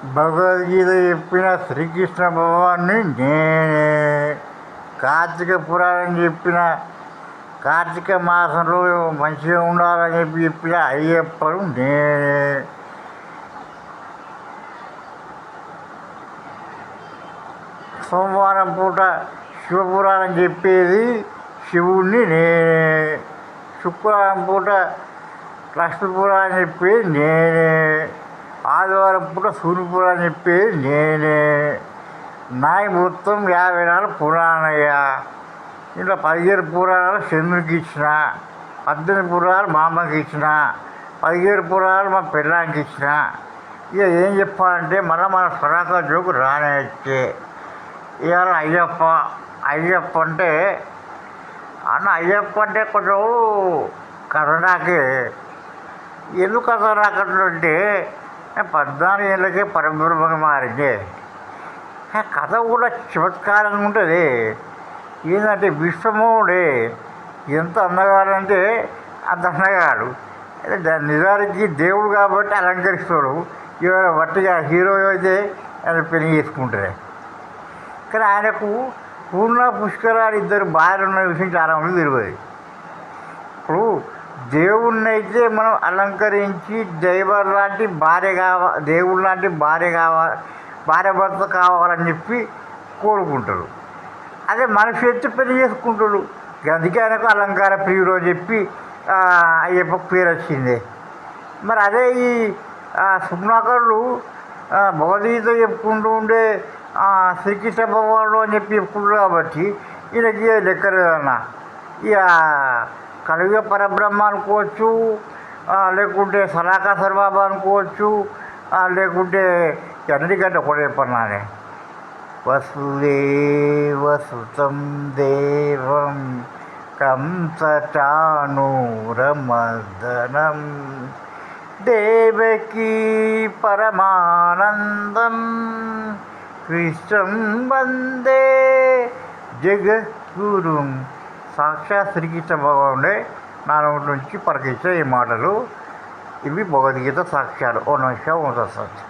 భగవద్గీత చెప్పిన శ్రీకృష్ణ భగవాన్ని నేనే. కార్తీక పురాణం చెప్పిన కార్తీక మాసంలో మంచిగా ఉండాలని చెప్పిన అయ్యప్పను నేనే. సోమవారం పూట శివపురాణం చెప్పేది శివుణ్ణి నేనే. శుక్రవారం పూట లక్ష్మీపురాణం చెప్పేది నేనే. ఆదివారం పూట సూర్యపురాణం చెప్పేది నేనే. నాయి మొత్తం 54 పురాణయ్యా. ఇలా 17 పురాణాలు చంద్రుడికి ఇచ్చిన, 18 పురాణాలు మా అమ్మకి ఇచ్చిన, 17 పురాణాలు మా పిల్లానికి ఇచ్చిన. ఇక ఏం చెప్పాలంటే మళ్ళీ మన స్వరాక జోకు రానే వచ్చే. ఇవాళ అయ్యప్ప అంటే అయ్యప్ప అంటే కొంచెం కరోనాకి ఎందుకు కరోనాకంటే 14 ఏళ్ళకే పరబ్రహ్మగా మారింది. కథ కూడా చమత్కారంగా ఉంటుంది. ఏంటంటే విశ్వమోడే ఎంత అందగాడంటే అంత అందగాడు. నిజానికి దేవుడు కాబట్టి అలంకరిస్తాడు. ఇవాళ వట్టిగా హీరో అయితే ఆయన పెళ్లి చేసుకుంటారు. కానీ ఆయనకు పూర్ణ పుష్కరాలు 2 భార్యలు ఉన్న విషయం చాలామంది తెలియదు. ఇప్పుడు దేవుణ్ణి అయితే మనం అలంకరించి దేవుడు లాంటి భార్య భార్య భర్త కావాలని చెప్పి కోరుకుంటారు. అదే మనిషి అయితే పెళ్లి చేసుకుంటాడు. అందుకే ఆయనకు అలంకార ప్రియుడు అని చెప్పి అయ్యప్పకు పేరు వచ్చింది. మరి అదే ఈ సుప్నాకరులు భగవద్గీత చెప్పుకుంటూ ఉండే శ్రీకృష్ణ భగవానుడు అని చెప్పి చెప్పుకుంటారు కాబట్టి ఈయనకి లెక్కలేదన్న. ఇక కలియుగ పరబ్రహ్మ అనుకోవచ్చు, లేకుంటే సలాకా సర్బాబా అనుకోవచ్చు, లేకుంటే అన్నిటికంటే ఒకటే చెప్పన్నానే వసుదేవసుతం దేవం కంసచానూరమర్దనం దేవకీ పరమానందం కృష్ణం వందే జగద్గురుం. సాక్షాత్ శ్రీకృష్ణ భగవానుడే నా నోటి నుంచి పలికించే ఈ మాటలు. ఇవి భగవద్గీత సాక్ష్యాలు. ఓ నమః శివాయ. ఓం తత్సత్.